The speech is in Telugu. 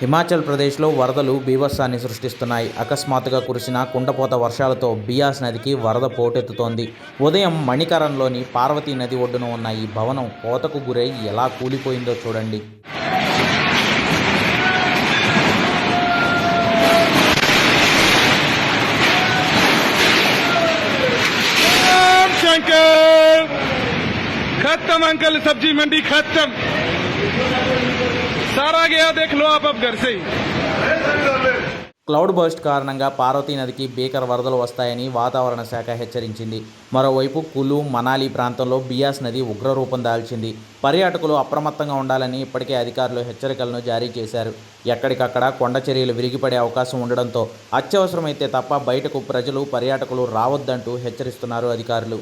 హిమాచల్ ప్రదేశ్లో వరదలు బీభత్సాన్ని సృష్టిస్తున్నాయి. అకస్మాత్తుగా కురిసిన కుండపోత వర్షాలతో బియాస్ నదికి వరద పోటెత్తుతోంది. ఉదయం మణికరణ్లోని పార్వతీ నది ఒడ్డున ఉన్న ఈ భవనం కోతకు గురై ఎలా కూలిపోయిందో చూడండి. खत्म अंकल, सब्जी मंडी खत्म, सारा गया, देख लो आप अब घर से ही. క్లౌడ్ బర్స్ట్ కారణంగా పార్వతీ నదికి భీకర వరదలు వస్తాయని వాతావరణ శాఖ హెచ్చరించింది. మరోవైపు కులు, మనాలి ప్రాంతంలో బియాస్ నది ఉగ్రరూపం దాల్చింది. పర్యాటకులు అప్రమత్తంగా ఉండాలని ఇప్పటికే అధికారులు హెచ్చరికలను జారీ చేశారు. ఎక్కడికక్కడ కొండ చర్యలు విరిగిపడే అవకాశం ఉండడంతో అత్యవసరమైతే తప్ప బయటకు ప్రజలు, పర్యాటకులు రావద్దంటూ హెచ్చరిస్తున్నారు అధికారులు.